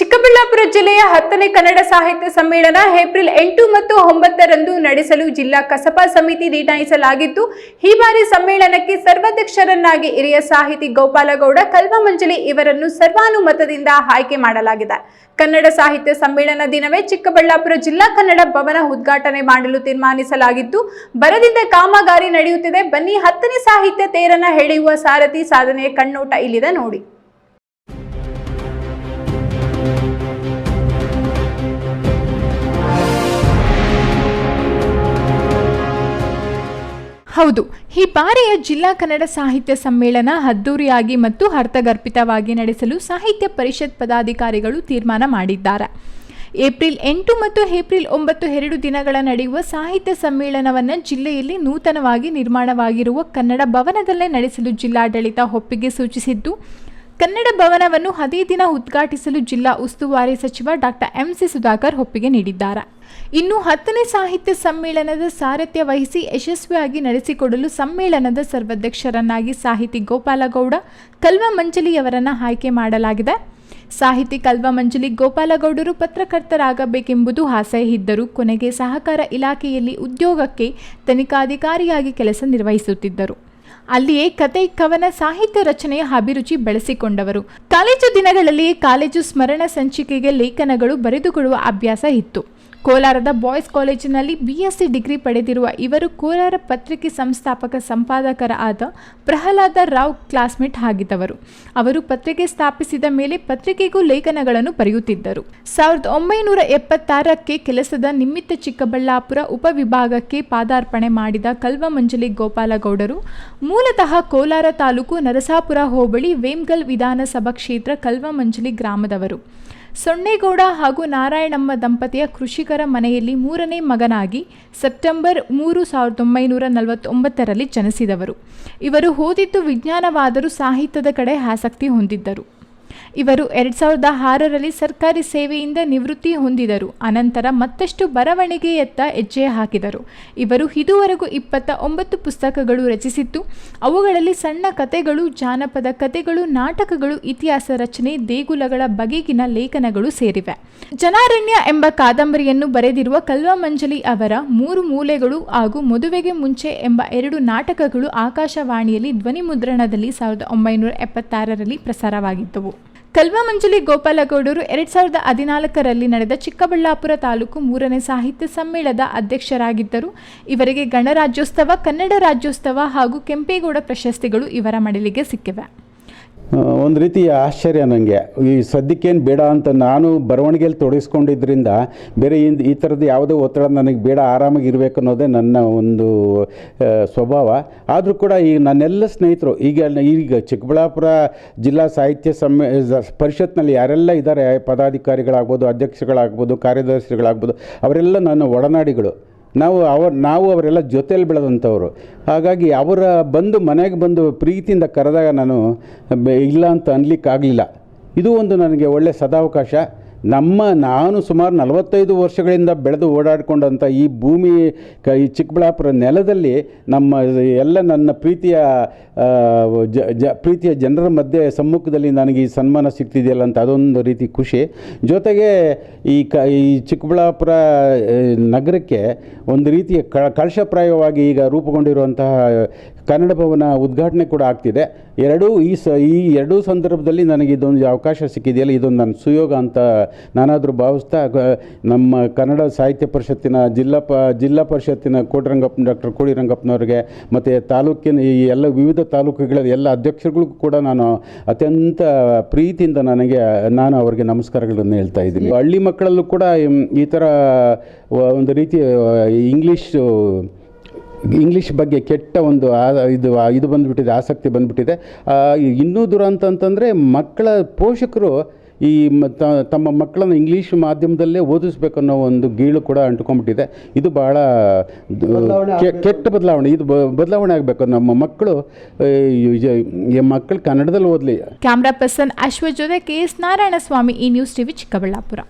ಚಿಕ್ಕಬಳ್ಳಾಪುರ ಜಿಲ್ಲೆಯ 10ನೇ ಕನ್ನಡ ಸಾಹಿತ್ಯ ಸಮ್ಮೇಳನ ಏಪ್ರಿಲ್ 8 ಮತ್ತು 9ರಂದು ನಡೆಸಲು ಜಿಲ್ಲಾ ಕಸಾಪ ಸಮಿತಿ ನಿರ್ಣಯಿಸಲಾಗಿದ್ದು, ಈ ಬಾರಿ ಸಮ್ಮೇಳನಕ್ಕೆ ಸರ್ವಾಧ್ಯಕ್ಷರನ್ನಾಗಿ ಹಿರಿಯ ಸಾಹಿತಿ ಗೋಪಾಲಗೌಡ ಕಲ್ವಮಂಜಲಿ ಇವರನ್ನು ಸರ್ವಾನುಮತದಿಂದ ಆಯ್ಕೆ ಮಾಡಲಾಗಿದೆ. ಕನ್ನಡ ಸಾಹಿತ್ಯ ಸಮ್ಮೇಳನ ದಿನವೇ ಚಿಕ್ಕಬಳ್ಳಾಪುರ ಜಿಲ್ಲಾ ಕನ್ನಡ ಭವನ ಉದ್ಘಾಟನೆ ಮಾಡಲು ತೀರ್ಮಾನಿಸಲಾಗಿದ್ದು, ಬರದಿಂದ ಕಾಮಗಾರಿ ನಡೆಯುತ್ತಿದೆ. ಬನ್ನಿ 10ನೇ ಸಾಹಿತ್ಯ ತೇರನ್ನ ಎಳೆಯುವ ಸಾರಥಿ ಸಾಧನೆಯ ಕಣ್ಣೋಟ ಇಲ್ಲಿದೆ ನೋಡಿ. ಹೌದು, ಈ ಬಾರಿಯ ಜಿಲ್ಲಾ ಕನ್ನಡ ಸಾಹಿತ್ಯ ಸಮ್ಮೇಳನ ಅದ್ದೂರಿಯಾಗಿ ಮತ್ತು ಅರ್ಥಗರ್ಭಿತವಾಗಿ ನಡೆಸಲು ಸಾಹಿತ್ಯ ಪರಿಷತ್ ಪದಾಧಿಕಾರಿಗಳು ತೀರ್ಮಾನ ಮಾಡಿದ್ದಾರೆ. ಏಪ್ರಿಲ್ 8 ಮತ್ತು ಏಪ್ರಿಲ್ 9 2 ದಿನಗಳ ನಡೆಯುವ ಸಾಹಿತ್ಯ ಸಮ್ಮೇಳನವನ್ನು ಜಿಲ್ಲೆಯಲ್ಲಿ ನೂತನವಾಗಿ ನಿರ್ಮಾಣವಾಗಿರುವ ಕನ್ನಡ ಭವನದಲ್ಲೇ ನಡೆಸಲು ಜಿಲ್ಲಾಡಳಿತ ಒಪ್ಪಿಗೆ ಸೂಚಿಸಿದ್ದು, ಕನ್ನಡ ಭವನವನ್ನು ಅದೇ ದಿನ ಉದ್ಘಾಟಿಸಲು ಜಿಲ್ಲಾ ಉಸ್ತುವಾರಿ ಸಚಿವ ಡಾಕ್ಟರ್ ಎಂ.ಸಿ. ಸುಧಾಕರ್ ಒಪ್ಪಿಗೆ ನೀಡಿದ್ದಾರೆ. ಇನ್ನು 10ನೇ ಸಾಹಿತ್ಯ ಸಮ್ಮೇಳನದ ಸಾರಥ್ಯ ವಹಿಸಿ ಯಶಸ್ವಿಯಾಗಿ ನಡೆಸಿಕೊಡಲು ಸಮ್ಮೇಳನದ ಸರ್ವಾಧ್ಯಕ್ಷರನ್ನಾಗಿ ಸಾಹಿತಿ ಗೋಪಾಲಗೌಡ ಕಲ್ವಮಂಜಲಿಯವರನ್ನು ಆಯ್ಕೆ ಮಾಡಲಾಗಿದೆ. ಸಾಹಿತಿ ಕಲ್ವಮಂಜಲಿ ಗೋಪಾಲಗೌಡರು ಪತ್ರಕರ್ತರಾಗಬೇಕೆಂಬುದು ಆಸೆ ಇದ್ದರೂ ಕೊನೆಗೆ ಸಹಕಾರ ಇಲಾಖೆಯಲ್ಲಿ ಉದ್ಯೋಗಕ್ಕೆ ತನಿಖಾಧಿಕಾರಿಯಾಗಿ ಕೆಲಸ ನಿರ್ವಹಿಸುತ್ತಿದ್ದರು. ಅಲ್ಲಿಯೇ ಕತೆ, ಕವನ, ಸಾಹಿತ್ಯ ರಚನೆಯ ಅಭಿರುಚಿ ಬೆಳೆಸಿಕೊಂಡವರು. ಕಾಲೇಜು ದಿನಗಳಲ್ಲಿ ಕಾಲೇಜು ಸ್ಮರಣ ಸಂಚಿಕೆಗೆ ಲೇಖನಗಳು ಬರೆದುಕೊಡುವ ಅಭ್ಯಾಸ ಇತ್ತು. ಕೋಲಾರದ ಬಾಯ್ಸ್ ಕಾಲೇಜಿನಲ್ಲಿ BSc ಡಿಗ್ರಿ ಪಡೆದಿರುವ ಇವರು ಕೋಲಾರ ಪತ್ರಿಕೆ ಸಂಸ್ಥಾಪಕ ಸಂಪಾದಕರ ಆದ ಪ್ರಹ್ಲಾದ ರಾವ್ ಕ್ಲಾಸ್ಮೇಟ್ ಆಗಿದ್ದವರು. ಅವರು ಪತ್ರಿಕೆ ಸ್ಥಾಪಿಸಿದ ಮೇಲೆ ಪತ್ರಿಕೆಗೂ ಲೇಖನಗಳನ್ನು ಬರೆಯುತ್ತಿದ್ದರು. 1976ಕ್ಕೆ ಕೆಲಸದ ನಿಮಿತ್ತ ಚಿಕ್ಕಬಳ್ಳಾಪುರ ಉಪವಿಭಾಗಕ್ಕೆ ಪಾದಾರ್ಪಣೆ ಮಾಡಿದ ಕಲ್ವಮಂಜಲಿ ಗೋಪಾಲಗೌಡರು ಮೂಲತಃ ಕೋಲಾರ ತಾಲೂಕು ನರಸಾಪುರ ಹೋಬಳಿ ವೇಮ್ಗಲ್ ವಿಧಾನಸಭಾ ಕ್ಷೇತ್ರ ಕಲ್ವಮಂಜಲಿ ಗ್ರಾಮದವರು. ಸೊನ್ನೇಗೌಡ ಹಾಗೂ ನಾರಾಯಣಮ್ಮ ದಂಪತಿಯ ಕೃಷಿಕರ ಮನೆಯಲ್ಲಿ 3ನೇ ಮಗನಾಗಿ ಸೆಪ್ಟೆಂಬರ್ 3, 1949ರಲ್ಲಿ ಜನಿಸಿದವರು. ಇವರು ಓದಿದ್ದು ವಿಜ್ಞಾನವಾದರೂ ಸಾಹಿತ್ಯದ ಕಡೆ ಆಸಕ್ತಿ ಹೊಂದಿದ್ದರು. ಇವರು 2006ರಲ್ಲಿ ಸರ್ಕಾರಿ ಸೇವೆಯಿಂದ ನಿವೃತ್ತಿ ಹೊಂದಿದರು. ಅನಂತರ ಮತ್ತಷ್ಟು ಬರವಣಿಗೆಯತ್ತ ಹೆಜ್ಜೆ ಹಾಕಿದರು. ಇವರು ಇದುವರೆಗೂ 29 ಪುಸ್ತಕಗಳು ರಚಿಸಿದ್ದು, ಅವುಗಳಲ್ಲಿ ಸಣ್ಣ ಕಥೆಗಳು, ಜಾನಪದ ಕಥೆಗಳು, ನಾಟಕಗಳು, ಇತಿಹಾಸ ರಚನೆ, ದೇಗುಲಗಳ ಬಗೆಗಿನ ಲೇಖನಗಳು ಸೇರಿವೆ. ಜನಾರಣ್ಯ ಎಂಬ ಕಾದಂಬರಿಯನ್ನು ಬರೆದಿರುವ ಕಲ್ವಮಂಜಲಿ ಅವರ 3 ಮೂಲೆಗಳು ಹಾಗೂ ಮದುವೆಗೆ ಮುಂಚೆ ಎಂಬ 2 ನಾಟಕಗಳು ಆಕಾಶವಾಣಿಯಲ್ಲಿ ಧ್ವನಿ ಮುದ್ರಣದಲ್ಲಿ 1976ರಲ್ಲಿ ಪ್ರಸಾರವಾಗಿದ್ದವು. ಕಲ್ವಮಂಜಲಿ ಗೋಪಾಲಗೌಡರು 2014ರಲ್ಲಿ ನಡೆದ ಚಿಕ್ಕಬಳ್ಳಾಪುರ ತಾಲೂಕು 3ನೇ ಸಾಹಿತ್ಯ ಸಮ್ಮೇಳನದ ಅಧ್ಯಕ್ಷರಾಗಿದ್ದರು. ಇವರಿಗೆ ಗಣರಾಜ್ಯೋತ್ಸವ, ಕನ್ನಡ ರಾಜ್ಯೋತ್ಸವ ಹಾಗೂ ಕೆಂಪೇಗೌಡ ಪ್ರಶಸ್ತಿಗಳು ಇವರ ಮಡಲಿಗೆ ಸಿಕ್ಕಿವೆ. ಒಂದು ರೀತಿಯ ಆಶ್ಚರ್ಯ ನನಗೆ. ಈ ಸದ್ಯಕ್ಕೇನು ಬೇಡ ಅಂತ ನಾನು ಬರವಣಿಗೆಯಲ್ಲಿ ತೊಡಗಿಸ್ಕೊಂಡಿದ್ದರಿಂದ ಬೇರೆ ಈ ಥರದ್ದು ಯಾವುದೇ ಒತ್ತಡ ನನಗೆ ಬೇಡ, ಆರಾಮಾಗಿ ಇರಬೇಕು ಅನ್ನೋದೇ ನನ್ನ ಒಂದು ಸ್ವಭಾವ. ಆದರೂ ಕೂಡ ಈಗ ನನ್ನೆಲ್ಲ ಸ್ನೇಹಿತರು ಈಗ ಚಿಕ್ಕಬಳ್ಳಾಪುರ ಜಿಲ್ಲಾ ಸಾಹಿತ್ಯ ಪರಿಷತ್ನಲ್ಲಿ ಯಾರೆಲ್ಲ ಇದ್ದಾರೆ, ಪದಾಧಿಕಾರಿಗಳಾಗ್ಬೋದು, ಅಧ್ಯಕ್ಷಗಳಾಗ್ಬೋದು, ಕಾರ್ಯದರ್ಶಿಗಳಾಗ್ಬೋದು, ಅವರೆಲ್ಲ ನನ್ನ ಒಡನಾಡಿಗಳು. ನಾವು ಅವರೆಲ್ಲ ಜೊತೆಯಲ್ಲಿ ಬೆಳೆದಂಥವ್ರು. ಹಾಗಾಗಿ ಅವರ ಮನೆಗೆ ಬಂದು ಪ್ರೀತಿಯಿಂದ ಕರೆದಾಗ ನಾನು ಇಲ್ಲ ಅಂತ ಅನ್ಲಿಕ್ಕಾಗಲಿಲ್ಲ. ಇದು ಒಂದು ನನಗೆ ಒಳ್ಳೆಯ ಸದಾವಕಾಶ. ನಾನು ಸುಮಾರು 45 ವರ್ಷಗಳಿಂದ ಬೆಳೆದು ಓಡಾಡಿಕೊಂಡಂಥ ಈ ಭೂಮಿ, ಈ ಚಿಕ್ಕಬಳ್ಳಾಪುರ ನೆಲದಲ್ಲಿ ನನ್ನ ಪ್ರೀತಿಯ ಜನರ ಮಧ್ಯೆ ಸಮ್ಮುಖದಲ್ಲಿ ನನಗೆ ಈ ಸನ್ಮಾನ ಸಿಗ್ತಿದೆಯಲ್ಲ ಅಂತ ಅದೊಂದು ರೀತಿ ಖುಷಿ. ಜೊತೆಗೆ ಈ ಚಿಕ್ಕಬಳ್ಳಾಪುರ ನಗರಕ್ಕೆ ಒಂದು ರೀತಿಯ ಕಳಶಪ್ರಾಯವಾಗಿ ಈಗ ರೂಪುಗೊಂಡಿರುವಂತಹ ಕನ್ನಡ ಭವನ ಉದ್ಘಾಟನೆ ಕೂಡ ಆಗ್ತಿದೆ. ಈ ಎರಡೂ ಸಂದರ್ಭದಲ್ಲಿ ನನಗೆ ಇದೊಂದು ಅವಕಾಶ ಸಿಕ್ಕಿದೆಯಲ್ಲ, ಇದೊಂದು ನನ್ನ ಸುಯೋಗ ಅಂತ ನಾನಾದರೂ ಭಾವಿಸ್ತಾ ನಮ್ಮ ಕನ್ನಡ ಸಾಹಿತ್ಯ ಪರಿಷತ್ತಿನ ಜಿಲ್ಲಾ ಪರಿಷತ್ತಿನ ಡಾಕ್ಟರ್ ಕೋಡಿರಂಗಪ್ಪನವ್ರಿಗೆ ಮತ್ತು ತಾಲೂಕಿನ ಈ ಎಲ್ಲ ವಿವಿಧ ತಾಲೂಕುಗಳ ಎಲ್ಲ ಅಧ್ಯಕ್ಷರಿಗೂ ಕೂಡ ನಾನು ಅತ್ಯಂತ ಪ್ರೀತಿಯಿಂದ ನಾನು ಅವರಿಗೆ ನಮಸ್ಕಾರಗಳನ್ನು ಹೇಳ್ತಾ ಇದ್ದೀನಿ. ಹಳ್ಳಿ ಮಕ್ಕಳಲ್ಲೂ ಕೂಡ ಈ ಥರ ಒಂದು ರೀತಿ ಇಂಗ್ಲೀಷ್ ಬಗ್ಗೆ ಕೆಟ್ಟ ಒಂದು ಇದು ಬಂದುಬಿಟ್ಟಿದೆ, ಆಸಕ್ತಿ ಬಂದುಬಿಟ್ಟಿದೆ. ಇನ್ನೂ ದುರಂತ ಅಂತಂದರೆ ಮಕ್ಕಳ ಪೋಷಕರು ತಮ್ಮ ಮಕ್ಕಳನ್ನು ಇಂಗ್ಲೀಷ್ ಮಾಧ್ಯಮದಲ್ಲೇ ಓದಿಸ್ಬೇಕನ್ನೋ ಒಂದು ಗೀಳು ಕೂಡ ಅಂಟ್ಕೊಂಡ್ಬಿಟ್ಟಿದೆ. ಇದು ಭಾಳ ಕೆಟ್ಟ ಬದಲಾವಣೆ. ಇದು ಬದಲಾವಣೆ ಆಗಬೇಕು. ನಮ್ಮ ಮಕ್ಕಳು ಕನ್ನಡದಲ್ಲಿ ಓದಲಿ. ಕ್ಯಾಮ್ರಾ ಪರ್ಸನ್ ಅಶ್ವಥ್ ಜೊತೆ KS ನಾರಾಯಣಸ್ವಾಮಿ, ಈ ನ್ಯೂಸ್ ಟಿವಿ ಚಿಕ್ಕಬಳ್ಳಾಪುರ.